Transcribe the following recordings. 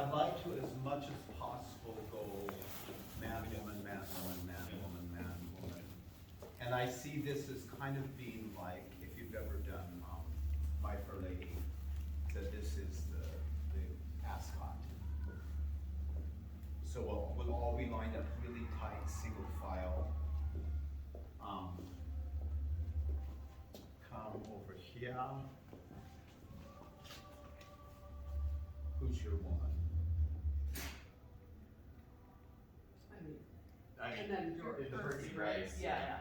I'd like to, as much as possible, go man, woman, man, woman, man, woman, man, woman. And I see this as kind of being like, if you've ever done My Fair Lady, that this is the ascot. So we'll all be lined up really tight, single file. Come over here. Who's your woman? I mean, And then your the Percy Bryce. Yeah.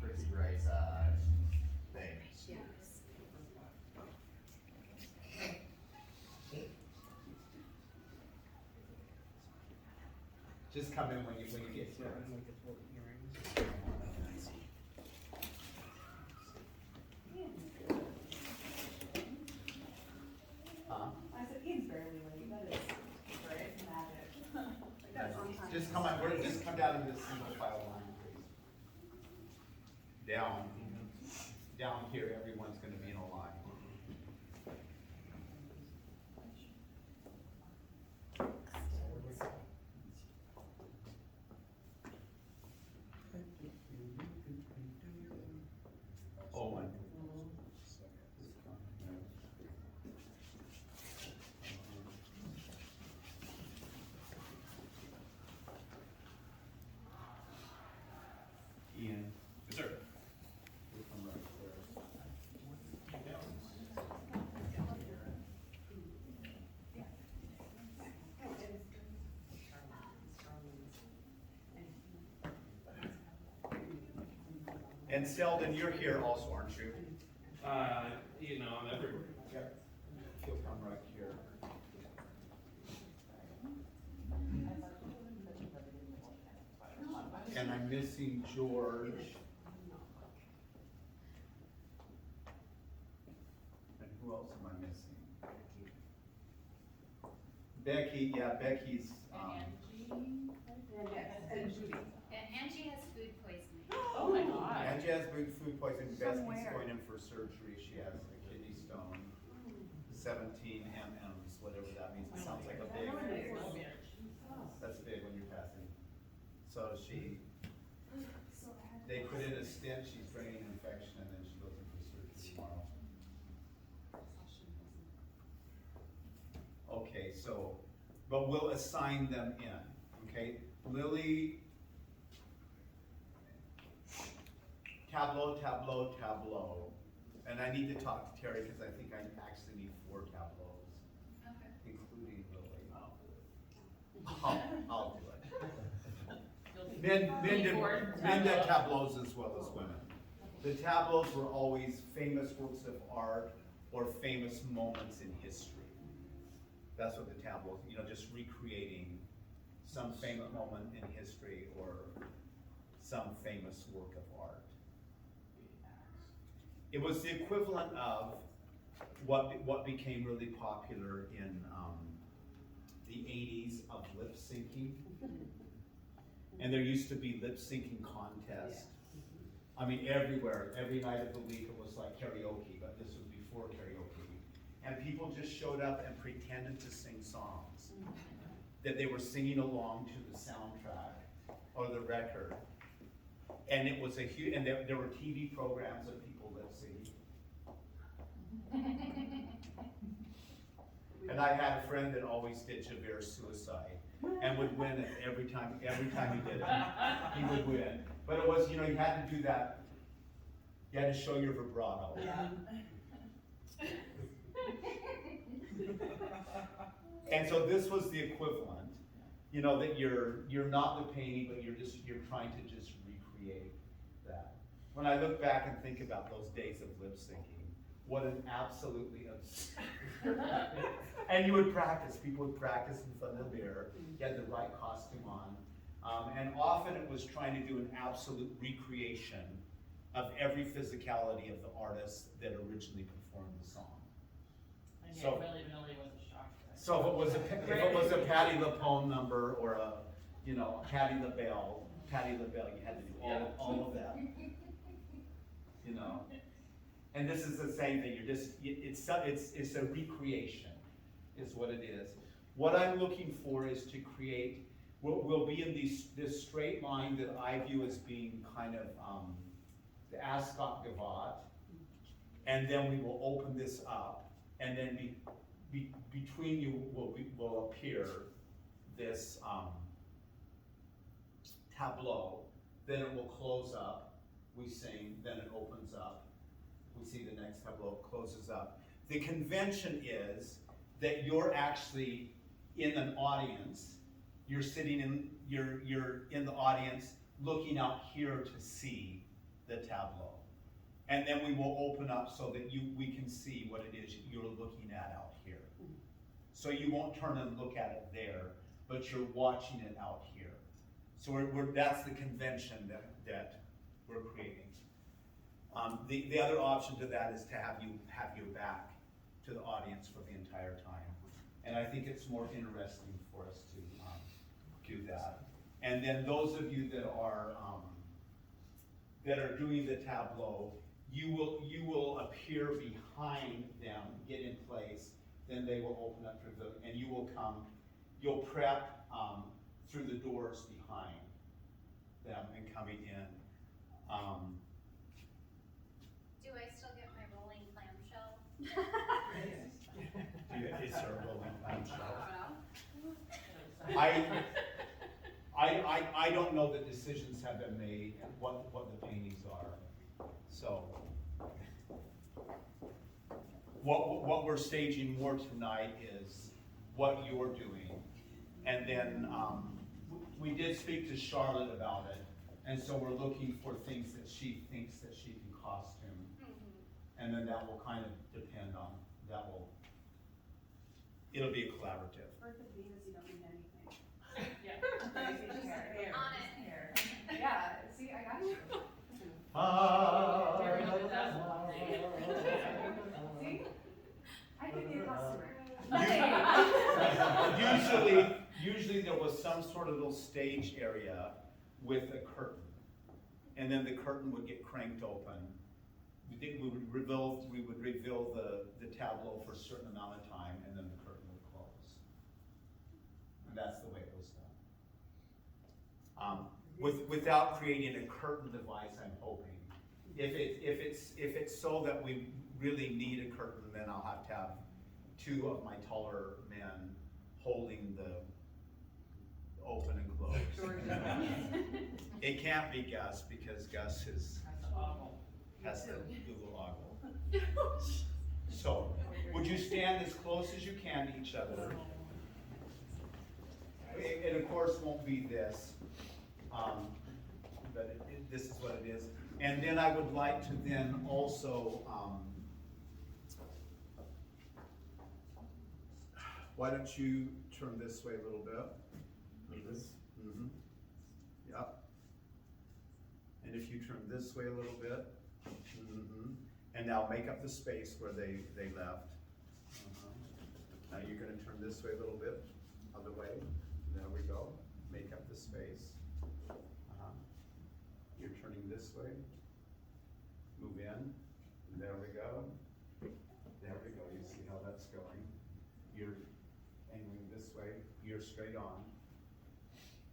Percy Bryce, thing. Yes. Just come in when you get here. Huh? I said, Ian's barely late, that is great magic. Like, that's on time. Just come on, just come down in this single file line, please. Down here, everyone's gonna be in a line. Owen. Ian. Yes, sir. You'll come right there. And Selden, you're here also, aren't you? You know, I'm everywhere. Yep. He'll come right here. And I'm missing George. And who else am I missing? Becky, yeah, Becky's, And Judy. And Angie has food poisoning. Oh my God. Angie has food poisoning, From Becky's where? going in for surgery, she has a kidney stone, 17 mm's, whatever that means, it sounds like a big, that's big when you're passing. So they put in a stent, she's bringing an infection, and then she goes in for surgery tomorrow. Okay, so, but we'll assign them in, okay? Lily, Tableau, Tableau, Tableau. And I need to talk to Terry because I think I actually need 4 tableaus, Okay. including Lily. I'll do it. Men did tableaus as well as women. The tableaus were always famous works of art or famous moments in history. That's what the tableaus, just recreating some famous moment in history or some famous work of art. It was the equivalent of what became really popular in the 80s of lip syncing. And there used to be lip syncing contests. I mean, everywhere, every night of the week it was like karaoke, but this was before karaoke. And people just showed up and pretended to sing songs. That they were singing along to the soundtrack or the record. And it was a huge, and there were TV programs of people lip singing. And I had a friend that always did Javert Suicide and would win it every time he did it. He would win. But it was, you had to do that, you had to show your vibrato. Yeah. And so this was the equivalent, that you're not the painting, but you're trying to just recreate that. When I look back and think about those days of lip syncing, what an absolutely absurd. And you would practice, people would practice in front of the mirror, you had the right costume on. And often it was trying to do an absolute recreation of every physicality of the artist that originally performed the song. And So- really was a shock. So if it was a Patti LuPone number or a, Patti LaBelle, you had to do all of that. And this is the same thing. It's a recreation, is what it is. What I'm looking for is to create, we'll be in this straight line that I view as being kind of the Ascot Gavotte. And then we will open this up, and then between you will appear this tableau. Then it will close up. We sing, then it opens up. We see the next tableau closes up. The convention is that you're actually in an audience. You're sitting in, you're in the audience looking out here to see the tableau. And then we will open up so that we can see what it is you're looking at out here. So you won't turn and look at it there, but you're watching it out here. So that's the convention that we're creating. The other option to that is to have your back to the audience for the entire time. And I think it's more interesting for us to do that. And then those of you that are doing the tableau, you will appear behind them, get in place, then they will open up for the, and you will come, you'll prep through the doors behind them and coming in. Do I still get my rolling clamshell? Is there a rolling clamshell? I I don't know that decisions have been made, what the paintings are. So, what we're staging more tonight is what you're doing. And then, we did speak to Charlotte about it, and so we're looking for things that she thinks that she can costume. And then that will kind of depend on, it'll be a collaborative. Birth of Venus, you don't need anything. Yeah. On it. Yeah, see, I got you. See? I could be a customer. Usually there was some sort of little stage area with a curtain. And then the curtain would get cranked open. We would reveal the tableau for a certain amount of time, and then the curtain would close. And that's the way it was done. Without creating a curtain device, I'm hoping. If it's so that we really need a curtain, then I'll have to have two of my taller men holding the open and close. It can't be Gus, because Gus has the Google ogle. So, would you stand as close as you can to each other? It of course won't be this, but this is what it is. And then I would like to then also, why don't you turn this way a little bit? Mm-hmm. Yep. And if you turn this way a little bit, and now make up the space where they left. Now you're going to turn this way a little bit, other way. There we go. Make up the space. You're turning this way. Move in. There we go. There we go. You see how that's going. You're angling this way. You're straight on.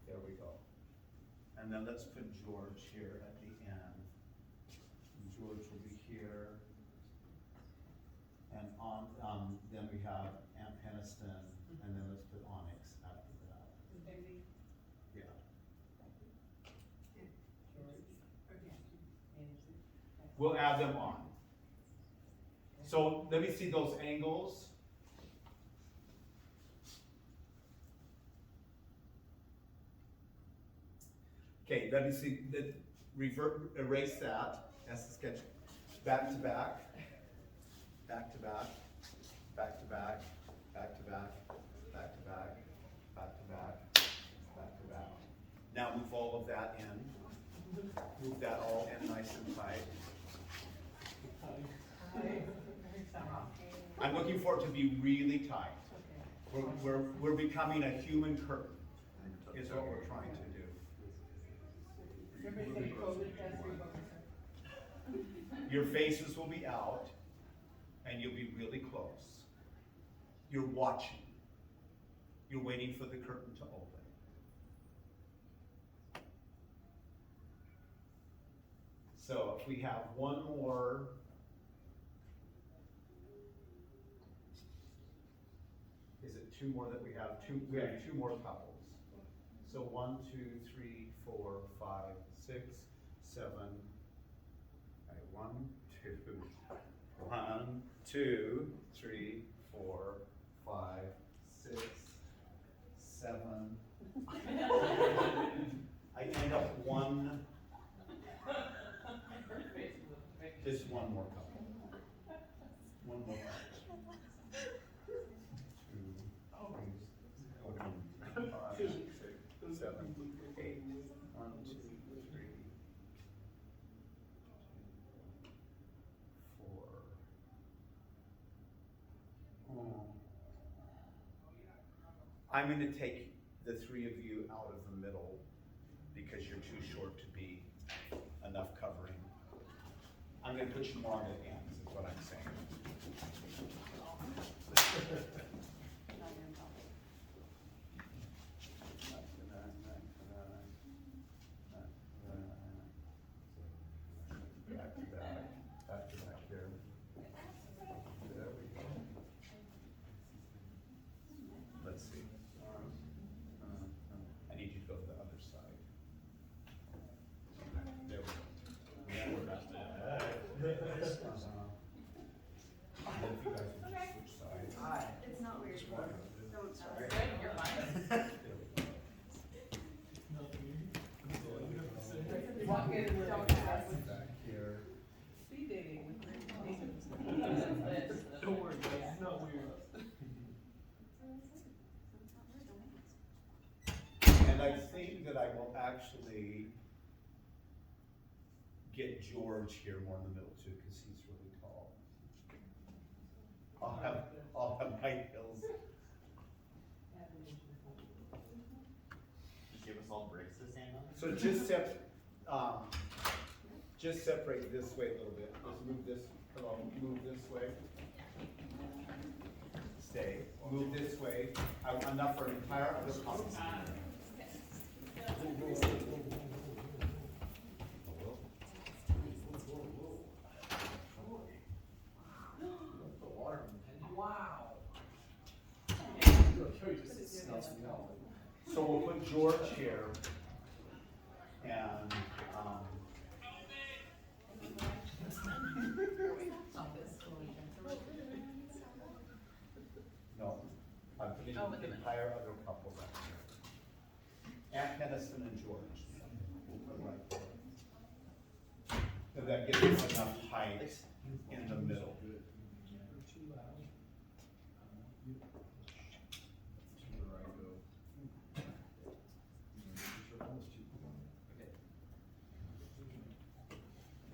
There we go. And then let's put George here at the end. And George will be here. And then we have Aunt Peniston, and then let's put Onyx after that. Yeah. We'll add them on. So let me see those angles. Okay, let me see, erase that. That's the sketch. Back to back, back to back, back to back, back to back, back to back, back to back, back to back. Now move all of that in. Move that all in nice and tight. I'm looking for it to be really tight. We're becoming a human curtain, is what we're trying to do. Your faces will be out, and you'll be really close. You're watching. You're waiting for the curtain to open. So if we have one more. Is it two more that we have? We have two more couples. So 1, 2, 3, 4, 5, 6, 7. All right, 1, 2, 3, 4, 5, 6, 7. I end up one. Just one more couple. One more couple. 2, 3, 5, 6, 7, 8. 1, 2, 3, 4. Oh. I'm going to take the three of you out of the middle because you're too short to be enough covering. I'm going to put you more on the ends, is what I'm saying. Back to back here. There we go. Let's see. I need you to go to the other side. There we go. Yeah, we're back to that. And if you guys would just switch sides. It's not weird. Don't. Sorry. You're fine. There we go. Walk in with Don't don't ask. Back here. speed dating with Nathan's. Don't worry, guys, it's not weird. And I think that I will actually get George here more in the middle too, because he's really tall. I'll have my hills. Just give us all bricks to stand on. So just separate this way a little bit. Let's move this, move this way. Stay, move this way. Enough for an entire other couple. Wow. So we'll put George here, and, no, I'm putting the entire other couple back here. Aunt Henderson and George. We'll put right there. And that gives us enough height in the middle.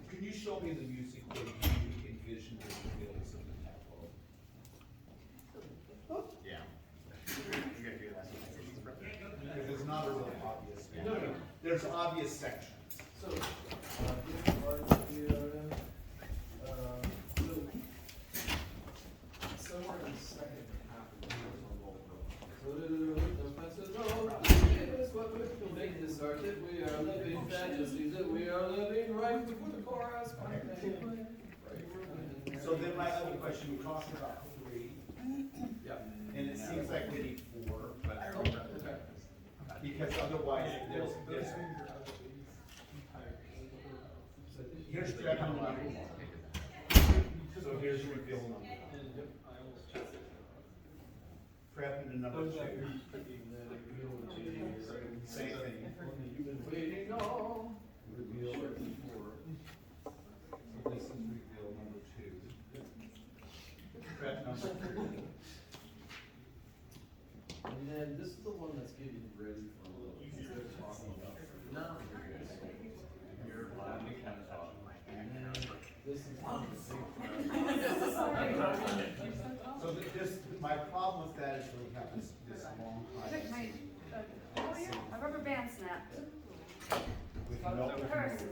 Can you show me the music where you envision the reveals of the tableau? Yeah. You're gonna do that. Because it's not a real obvious. There's obvious sections. So, somewhere in the second half of the course on both of them. Make this art that we are living fantasies that we are living right before the chorus. So then my other question, we talked about 3, Yeah. and it seems like we need 4, but Okay. because otherwise there's, here's step number 1. So here's reveal number 1. Prep into number 2. Same thing. Waiting on. Reveal 4. So this is reveal number 2. Prep number 3. And then this is the one that's getting ready for a little. They're talking about. No. You're allowed to kind of talk. And then this is one of the big. So this, my problem with that is we have this long Look, time. oh yeah, a rubber band snapped. With no. Curses.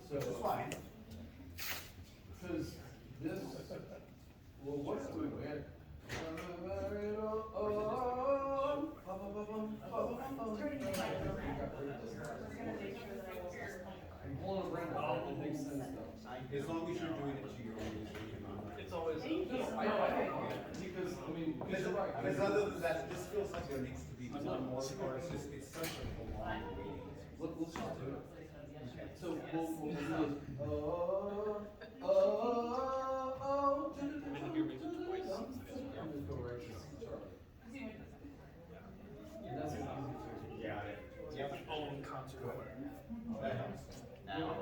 So it's fine. Cause this, well, what's going on? Because other than that, this feels like there needs to be one more, or it's just, it's such a prolonged waiting. We'll start to it. So we'll do this. I'm just go right to Charlie. And that's an easy fix. Yeah. Yep. Own concert choir. That helps. Now.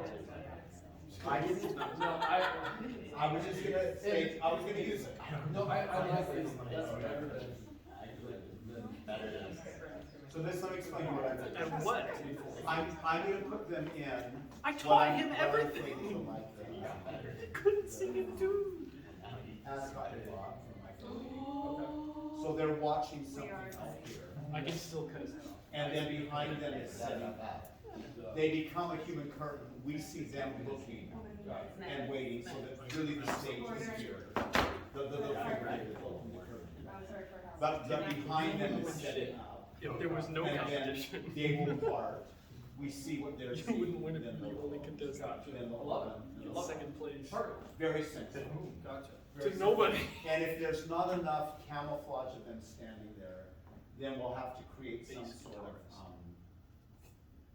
I didn't, No, I was just gonna say, I was gonna use it. no, I like this. That's better than. Better than. So this, let me explain what I'm doing. And what? I'm gonna put them in. I what taught I'm- him what I everything. think you'll like them. Couldn't sing a tune. Ask I did from my phone. So they're watching something out here. I can still cut it out. And then behind them is setting up. They become a human curtain. We see them looking and waiting, so that really the stage is here. The figurative is open the curtain. But behind them is setting up. If there was no And then competition, they will part. We see what they're you seeing. wouldn't win if then you they'll only go. contested. Then they'll Love it. open. In second place. Perfect. Very simple. Gotcha. Very To simple. nobody. And if there's not enough camouflage of them standing there, then we'll have to create some Basic sort of, tolerance.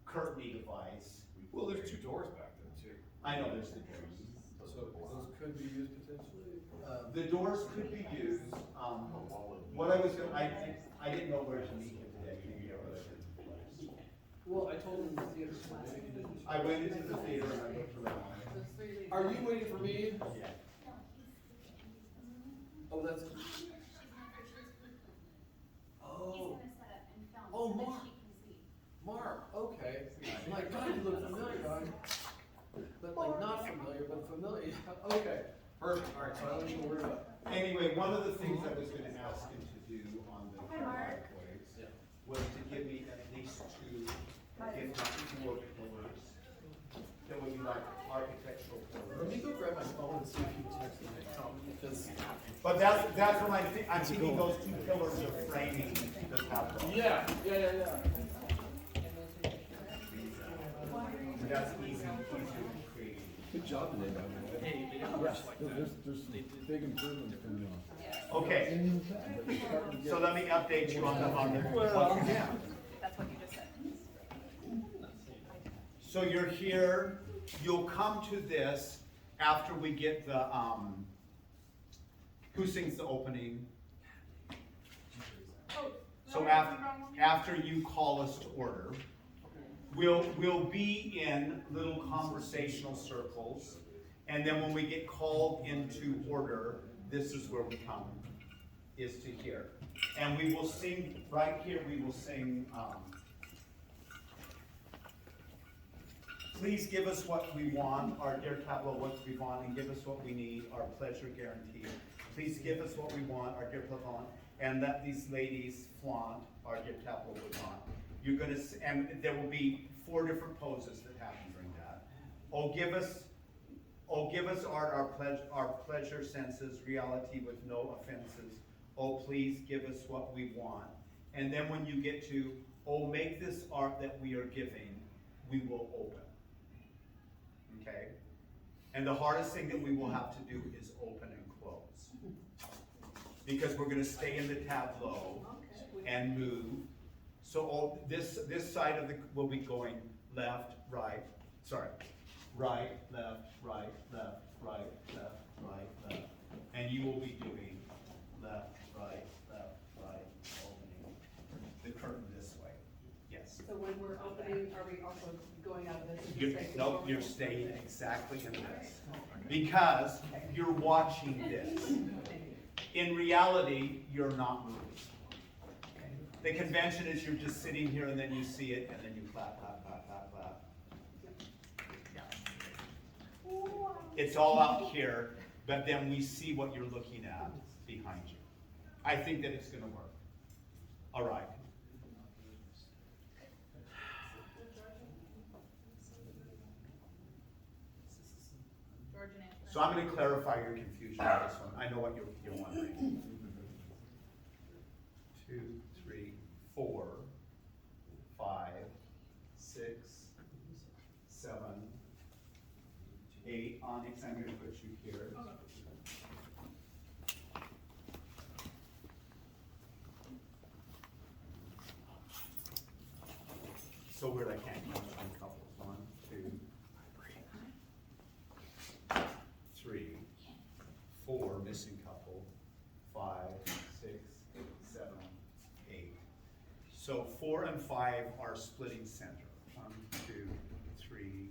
curtain device. Well, there's two doors back there too. I know there's the doors. So those could be used potentially. The doors could be used, what I was gonna, I didn't know where to meet him today. Well, I told him the theater, so maybe he didn't. I went into the theater and I looked around. Are you waiting for me? Oh, that's. He's Oh, gonna set up and film Oh, so that Mark. she can see. Mark, okay. I'm like, God, you look familiar, God. But like not familiar, but familiar. Okay, perfect. All right, so I don't need to worry about it. Anyway, one of the things I was gonna ask him to do on the Hi, Mark. driveways Yeah. was to give me at least two, if not four pillars, that would be like architectural Let pillars. me go grab my phone and see if you texted me. Because, But that's what I'm thinking those two pillars are framing the Tableau. yeah. That's easy to create. Good job today, by the way. Hey, they don't rush like that. There's some big improvements coming on. Okay, Ain't even bad, but it's starting to get- so let me update you on the. Well, yeah. That's what you just said. So you're here, you'll come to this after we get the, who sings the opening? So after you call us to order, we'll be in little conversational circles. And then when we get called into order, this is where we come, is to here. And we will sing, right here, we will sing, please give us what we want, our dear Tableau, what we want, and give us what we need, our pleasure guaranteed. Please give us what we want, our dear Tableau, and let these ladies flaunt our dear Tableau we want. You're gonna, and there will be 4 different poses that happen during that. Oh, give us art, our pleasure senses, reality with no offenses. Oh, please give us what we want. And then when you get to, oh, make this art that we are giving, we will open. Okay? And the hardest thing that we will have to do is open and close. Because we're gonna stay in the Tableau and move. So this side of will be going left, right, right, left, right, left, right, left, right, left. And you will be doing left, right, opening the curtain this way. Yes. So when we're opening, are we also going out of this? and You're, just saying- nope, you're staying exactly in this. Because you're watching this. In reality, you're not moving. The convention is you're just sitting here and then you see it and then you clap, clap, clap, clap, clap. Yeah. It's all out here, but then we see what you're looking at behind you. I think that it's gonna work. All right. George and Anthony. So I'm gonna clarify your confusion on this one. I know what you're wondering. 2, 3, 4, 5, 6, 7, 8. Onyx, I'm gonna put you here. so weird I can't count on couples. 1, 2, 3, 4, missing couple, 5, 6, 7, 8. So 4 and 5 are splitting center. 1, 2, 3,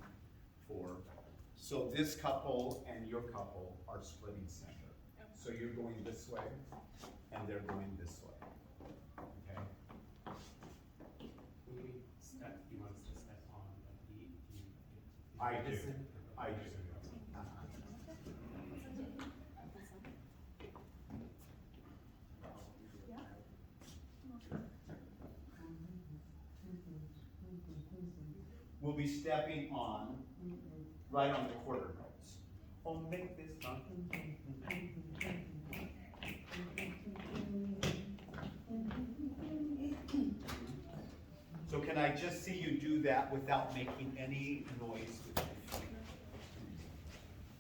4. So this couple and your couple are splitting center. So you're going this way, and they're going this way. Okay? You want us to step on the E? I do. I do. We'll be stepping on, right on the quarter notes. Oh, make this mountain. So can I just see you do that without making any noise with your feet?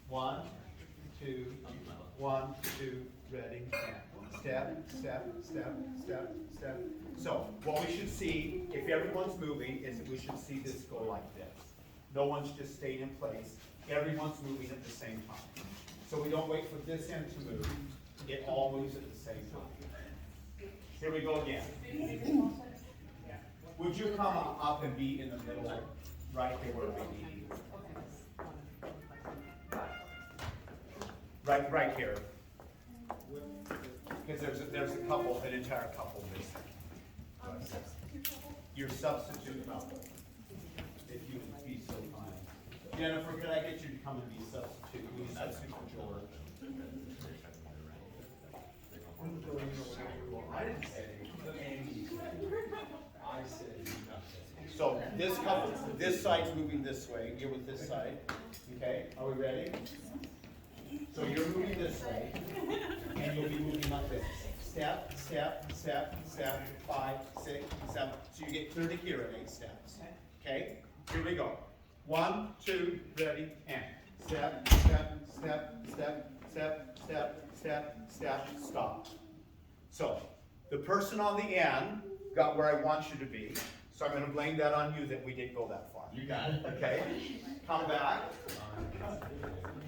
1, 2, 1, 2, ready, and step, step, step, step, step. So what we should see, if everyone's moving, is that we should see this go like this. No one's just staying in place. Everyone's moving at the same time. So we don't wait for this end to move. It all moves at the same time. Here we go again. Would you come up and be in the middle, right here where we need you? Right here. Because there's a couple, an entire couple missing. Your substitute couple, if you would be so kind. Jennifer, could I get you to come and be substitute? Will you substitute for George? I didn't say, I said. So this couple, this side's moving this way, you're with this side, okay? Are we ready? So you're moving this way, and you'll be moving like this. Step, step, step, step, 5, 6, 7. So you get clear to here in 8 steps. Okay? Here we go. 1, 2, ready, and step, step, step, step, step, step, step, step, stop. So the person on the end got where I want you to be. So I'm going to blame that on you that we didn't go that far. You got it. Okay? Come back.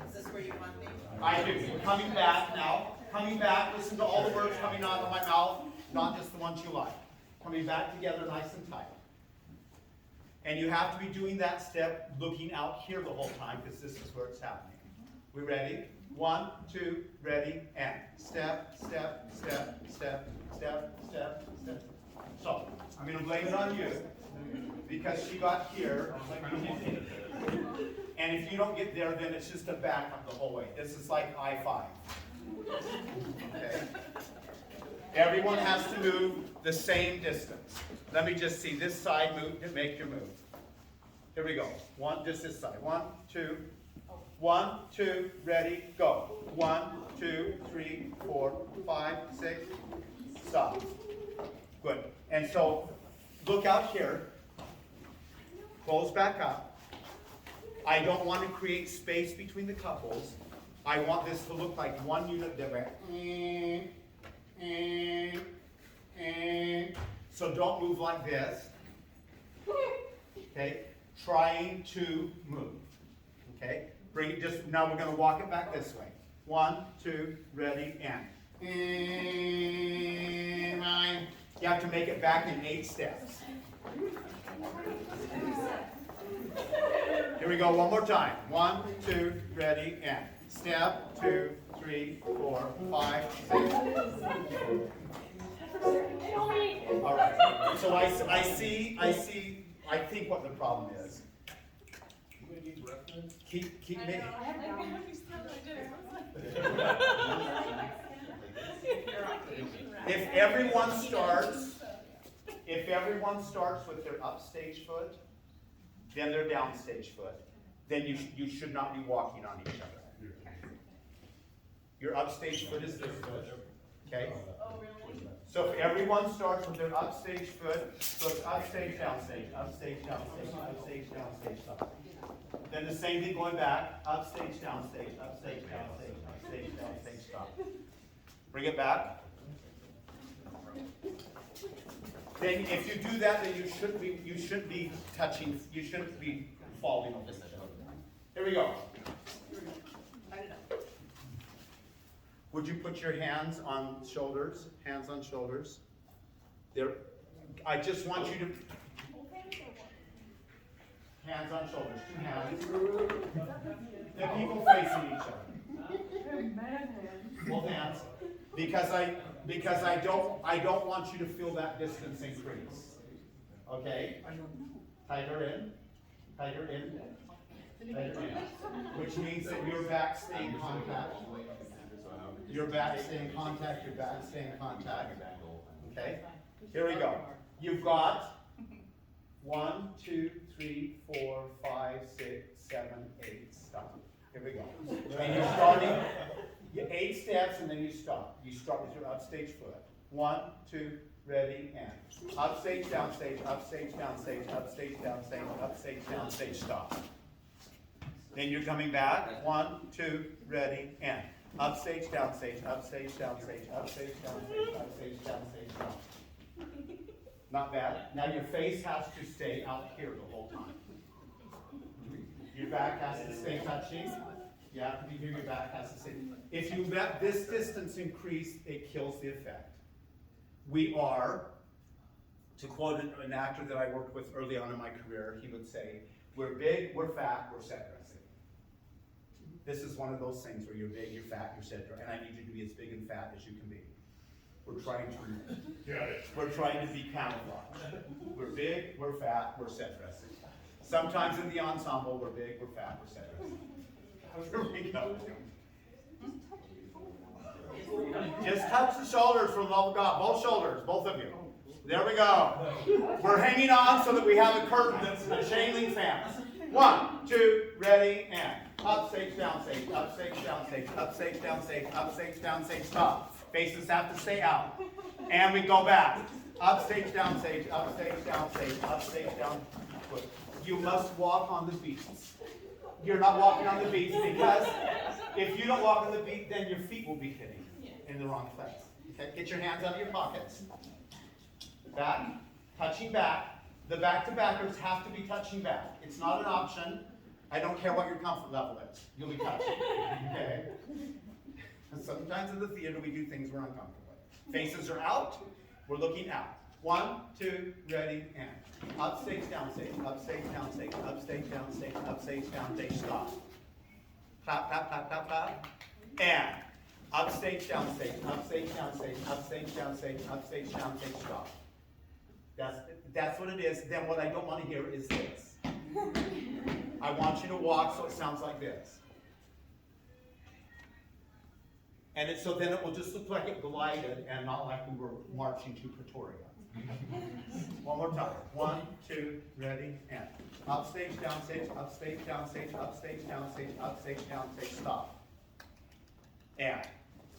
Is this where you want me? I do. Coming back now. Coming back. Listen to all the words coming out of my mouth, not just the ones you like. Coming back together nice and tight. And you have to be doing that step looking out here the whole time because this is where it's happening. We ready? 1, 2, ready, and step, step, step, step, step, step, step. So, I'm going to blame it on you because she got here. And if you don't get there, then it's just a backup the whole way. This is like I-5. Okay? Everyone has to move the same distance. Let me just see this side move to make your move. Here we go. Just this side. 1, 2. 1, 2, ready, go. 1, 2, 3, 4, 5, 6. Stop. Good. And so, look out here. Close back up. I don't want to create space between the couples. I want this to look like one unit that went. So don't move like this. Okay? Trying to move. Okay? Bring it just, now we're going to walk it back this way. 1, 2, ready, and. You have to make it back in 8 steps. Here we go, one more time. 1, 2, ready, and. Step, 2, 3, 4, 5, 6. All right. So I think what the problem is. Keep making. If everyone starts with their upstage foot, then their downstage foot, then you should not be walking on each other. Your upstage foot is this foot, okay? So if everyone starts with their upstage foot, so it's upstage, downstage, upstage, downstage, upstage, downstage, stop. Then the same thing going back, upstage, downstage, upstage, downstage, upstage, downstage, stop. Bring it back. Then if you do that, then you shouldn't be touching, you shouldn't be falling over each other. Here we go. Would you put your hands on shoulders? Hands on shoulders. There. I just want you to. Hands on shoulders. 2 hands. The people facing each other. Both hands. Because I don't want you to feel that distance increase. Okay? Tighter in. Tighter in. Tighter in. Which means that your back stay in contact. Your back stay in contact, your back stay in contact. Okay? Here we go. You've got 1, 2, 3, 4, 5, 6, 7, 8. Stop. Here we go. And you're starting 8 steps and then you stop. You start with your upstage foot. 1, 2, ready, and upstage, downstage, upstage, downstage, upstage, downstage, upstage, downstage, stop. Then you're coming back. 1, 2, ready, and upstage, downstage, upstage, downstage, upstage, downstage, upstage, downstage, stop. Not bad. Now your face has to stay out here the whole time. Your back has to stay touching. You have to be here, your back has to stay. If you let this distance increase, it kills the effect. We are, to quote an actor that I worked with early on in my career, he would say, we're big, we're fat, we're set dressing. This is one of those things where you're big, you're fat, you're set dressing, and I need you to be as big and fat as you can be. We're trying to be camouflage. We're big, we're fat, we're set dressing. Sometimes in the ensemble, we're big, we're fat, we're set dressing. Here we go. Just touch the shoulders for the love of God. Both shoulders, both of you. There we go. We're hanging on so that we have a curtain that's a chain link fence. 1, 2, ready, and upstage, downstage, upstage, downstage, upstage, downstage, upstage, downstage, stop. Faces have to stay out. And we go back. Upstage, downstage, upstage, downstage, upstage, down. You must walk on the beats. You're not walking on the beats because if you don't walk on the beat, then your feet will be hitting in the wrong place. Okay? Get your hands out of your pockets. Back, touching back. The back-to-backers have to be touching back. It's not an option. I don't care what your comfort level is. You'll be touching. Okay? Sometimes in the theater we do things we're uncomfortable with. Faces are out. We're looking out. 1, 2, ready, and upstage, downstage, upstage, downstage, upstage, downstage, upstage, downstage, stop. Clap, clap, clap, clap, clap. And upstage, downstage, upstage, downstage, upstage, downstage, upstage, downstage, stop. That's what it is. Then what I don't want to hear is this. I want you to walk so it sounds like this. And so then it will just look like it glided and not like we were marching to Pretoria. One more time. 1, 2, ready, and upstage, downstage, upstage, downstage, upstage, downstage, upstage, downstage, stop. And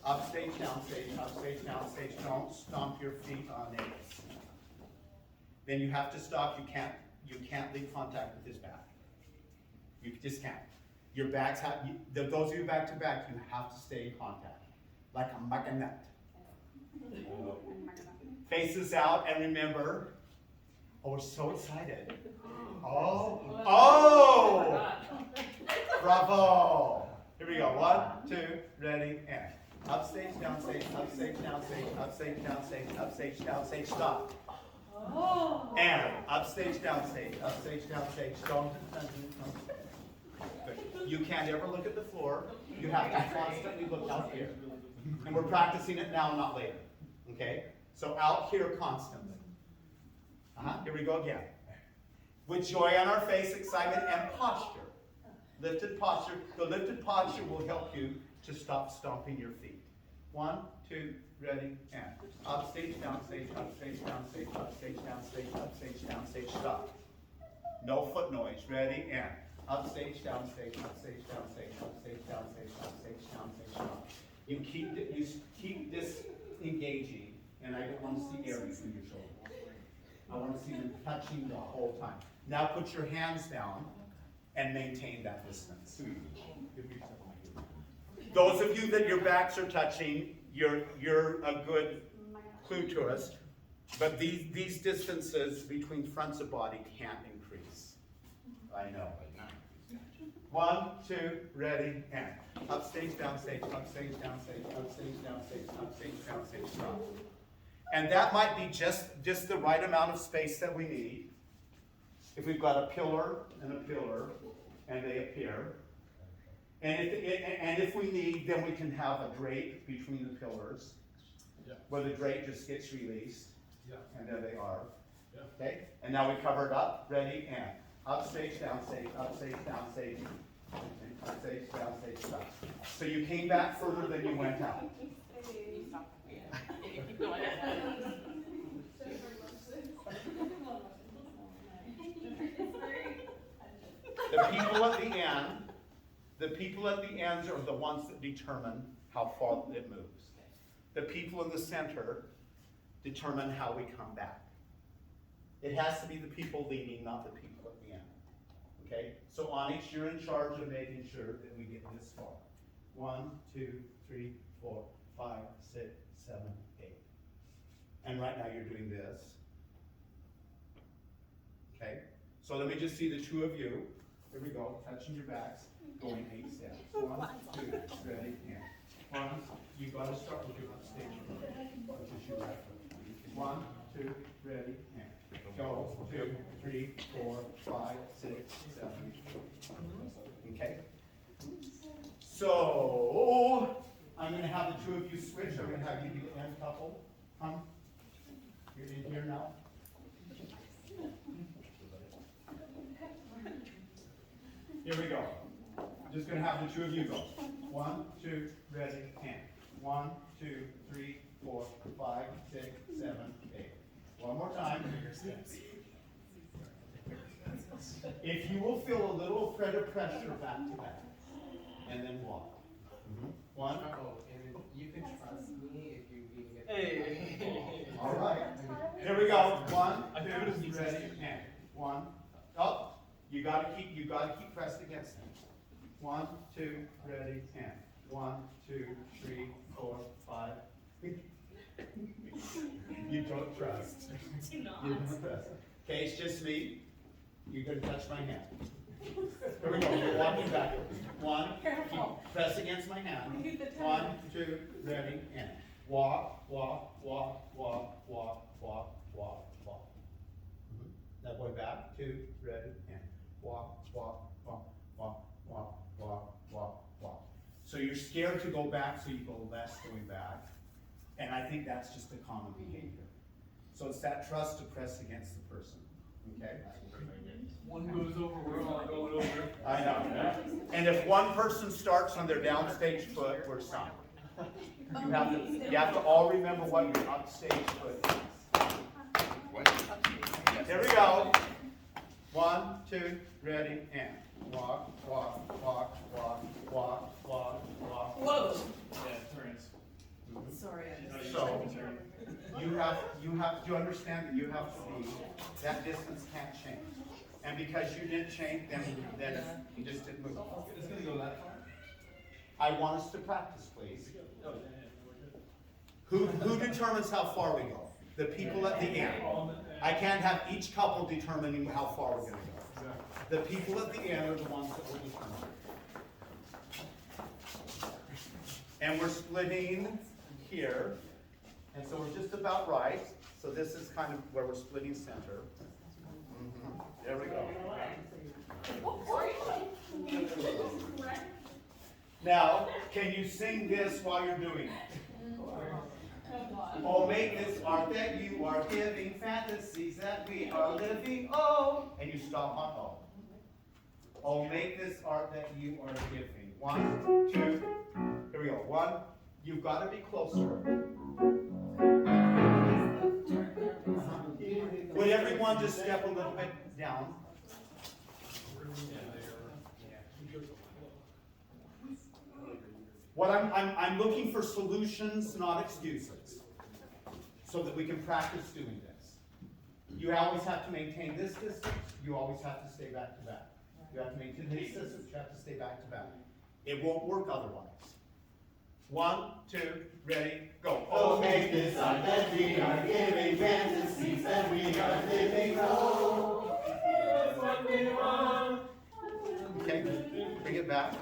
upstage, downstage, upstage, downstage. Don't stomp your feet on it. Then you have to stop. You can't leave contact with his back. You just can't. Your backs have. Those of you back to back, you have to stay in contact, like a magnet. Faces out, and remember. Oh, we're so excited. Oh! Bravo! Here we go. 1, 2, ready, and upstage, downstage, upstage, downstage, upstage, downstage, upstage, downstage, stop. And upstage, downstage, upstage, downstage, don't. You can't ever look at the floor. You have to constantly look out here. And we're practicing it now, not later. Okay? So out here constantly. Here we go again. With joy on our face, excitement, and posture. Lifted posture. The lifted posture will help you to stop stomping your feet. 1, 2, ready, and upstage, downstage, upstage, downstage, upstage, downstage, upstage, downstage, stop. No foot noise. Ready, and upstage, downstage, upstage, downstage, upstage, downstage, upstage, downstage, stop. You keep this engaging, and I don't want to see air between your shoulders. I want to see them touching the whole time. Now put your hands down and maintain that distance. Those of you that your backs are touching, you're a good clue to us. But these distances between fronts of body can't increase. I know. 1, 2, ready, and upstage, downstage, upstage, downstage, upstage, downstage, upstage, downstage, stop. And that might be just the right amount of space that we need. If we've got a pillar, and they appear. And if we need, then we can have a drape between the pillars, where the drape just gets released, and there they are. Okay, and now we cover it up, ready, and upstage, downstage, upstage, downstage, and upstage, downstage, stop. So you came back further than you went out. The people at the ends are the ones that determine how far it moves. The people in the center determine how we come back. It has to be the people leading, not the people at the end. Okay? So Onyx, you're in charge of making sure that we get this far. 1, 2, 3, 4, 5, 6, 7, 8. And right now you're doing this. Okay? So let me just see the two of you. Here we go, touching your backs, going 8 steps. 1, 2, ready, and 1. You gotta start with your upstage foot, which is your right foot. 1, 2, ready, and go. 2, 3, 4, 5, 6, 7. Okay? So I'm gonna have the two of you switch. I'm gonna have you be the end couple. Come. You're in here now. Here we go. I'm just going to have the two of you go. 1, 2, ready, and 1, 2, 3, 4, 5, 6, 7, 8. One more time. If you will feel a little thread of pressure back to back, and then walk. 1. And you can trust me if you even get. Hey. All right. Here we go. 1, 2, ready, and 1. Up. You gotta keep pressed against him. 1, 2, ready, and 1, 2, 3, 4, 5. You don't trust. You don't trust. Okay, it's just me. You're gonna touch my hand. Here we go. We're walking backwards. 1, keep press against my hand. 1, 2, ready, and walk, walk, walk, walk, walk, walk, walk, walk. Now going back. 2, ready, and walk, walk, walk, walk, walk, walk, walk, walk. So you're scared to go back, so you go less going back. And I think that's just a common behavior. So it's that trust to press against the person. Okay? One goes over, we're all going over. I know. And if one person starts on their downstage foot, we're sunk. You have to all remember what your upstage foot is. Here we go. 1, 2, ready, and walk, walk, walk, walk, walk, walk, walk. Whoa. Yeah, turns. Sorry, I missed. So you have to understand that you have to be, that distance can't change. And because you didn't change, then you just didn't move. It's gonna go that far? I want us to practice, please. Who determines how far we go? The people at the end. I can't have each couple determining how far we're gonna go. The people at the end are the ones that will determine. And we're splitting here, and so we're just about right. So this is kind of where we're splitting center. There we go. Now, can you sing this while you're doing it? Oh, make this art that you are giving, fantasies that we are living, oh. And you stop on oh. Oh, make this art that you are giving. 1, 2, here we go. 1, you've got to be closer. Would everyone just step a little bit down? What I'm looking for solutions, not excuses, so that we can practice doing this. You always have to maintain this distance. You always have to stay back to back. You have to maintain this distance. You have to stay back to back. It won't work otherwise. 1, 2, ready, go. Oh, make this art that we are giving, fantasies that we are living for. Okay, bring it back.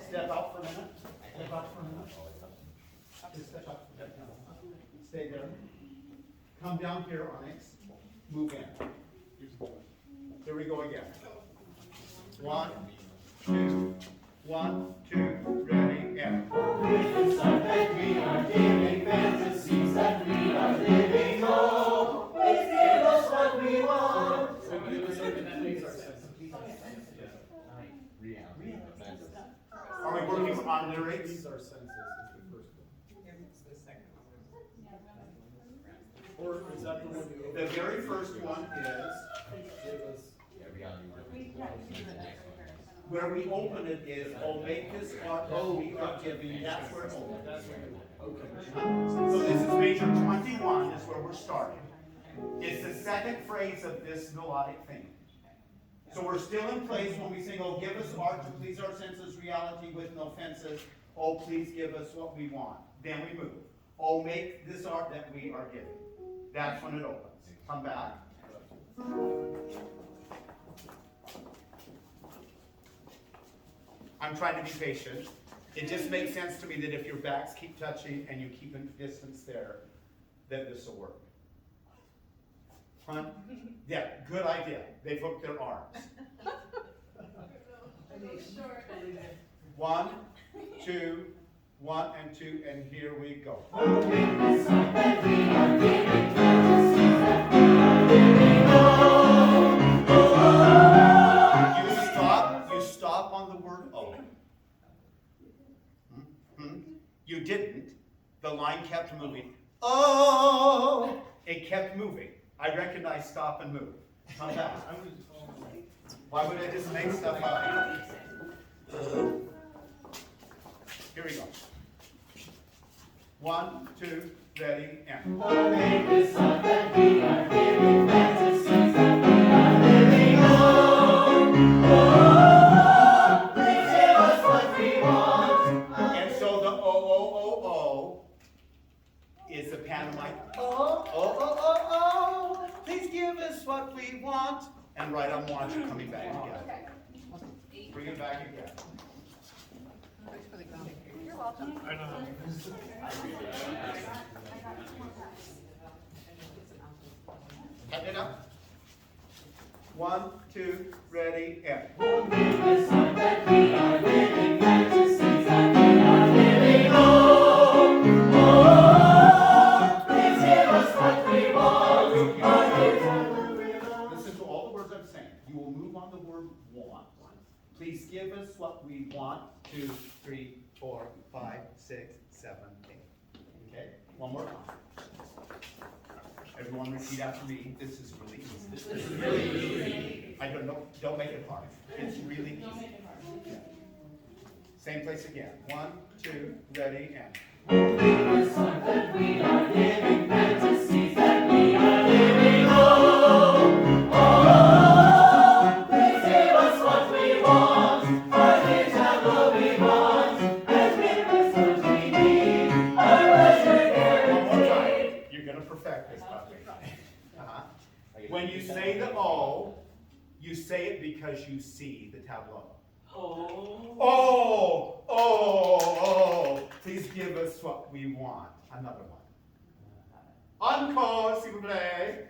Step out for a minute. Step out for a minute. Just step out. Stay there. Come down here, Onyx. Move in. Here we go again. 1, 2, 1, 2, ready, and. It's not that we are giving fantasies that we are living on. Please give us what we want. Are we working on lyrics? These are senses is the first one. Or is that the one you opened? The very first one is Give us. where we open it is, oh, make this art that we are giving. That's where it opens. That's where you, okay. So this is major 21 is where we're starting. It's the second phrase of this melodic theme. So we're still in place when we sing, oh, give us art to please our senses, reality with no fences. Oh, please give us what we want. Then we move. Oh, make this art that we are giving. That's when it opens. Come back. I'm trying to be patient. It just makes sense to me that if your backs keep touching and you keep a distance there, then this will work. Huh? Yeah, good idea. They've hooked their arms. 1, 2, 1 and 2, and here we go. You stop on the word oh. You didn't. The line kept moving. Oh! It kept moving. I recognize stop and move. Come back. Why would I just make stuff up? Here we go. 1, 2, ready, and. Oh, make this song that we are giving fantasies that we are living on. Oh, please give us what we want. And so the is the pantomime. Oh, please give us what we want. And right on one, coming back again. Bring it back again. You're welcome. I know. Tighten it up. 1, 2, ready, and. Listen to all the words I'm saying. You will move on the word want. Please give us what we want. 2, 3, 4, 5, 6, 7, 8. Okay? One more time. Everyone repeat after me. This is really easy. This is really easy. I don't make it hard. It's really easy. Yeah. Same place again. 1, 2, ready, and. When you say the O, you say it because you see the tableau. Oh, please give us what we want. Another one. Encore, s'il vous plaît.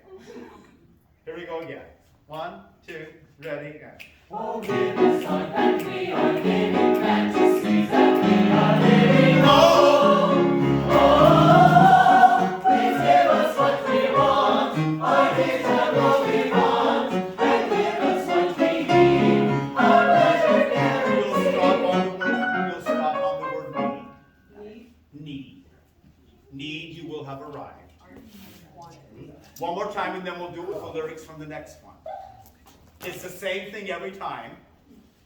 Here we go again. 1, 2, ready, and. Oh, give us all that we are giving, fantasies that we are living on. Oh, please give us what we want. Our dear tableau we want. And give us what we need. Our pleasure guaranteed. You'll stop on the word need. Need. Need, you will have arrived. One more time and then we'll do it with the lyrics from the next one. It's the same thing every time,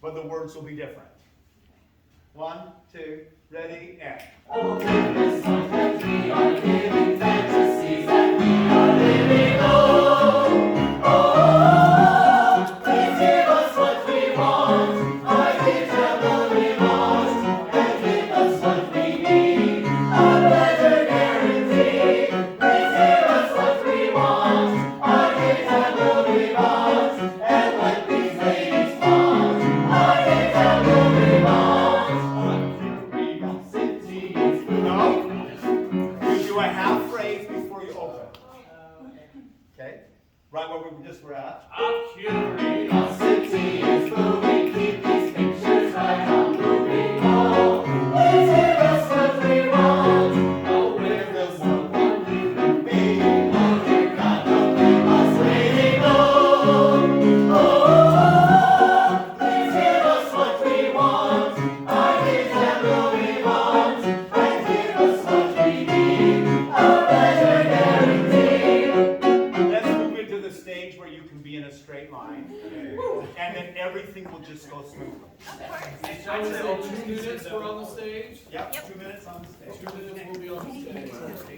but the words will be different. 1, 2, ready, and. Oh, goodness, that we are living fantasies that we are living on. Oh, please give us what we want. Our dear tableau we want. And give us what we need. Right where we just were at. Our curiosity. Curiosity is moving, keep these pictures right on moving on. Please give us what we want. Oh, we're the someone we can be. Oh, dear God, don't keep us waiting on. Oh, please give us what we want. Ideas that will be want. And give us what we need. A pleasure guaranteed. Let's move into the stage where you can be in a straight line. And then everything will just go smoothly. Shall we say 2 minutes we're on the stage? Yep, 2 minutes on the stage. 2 minutes we'll be on the stage.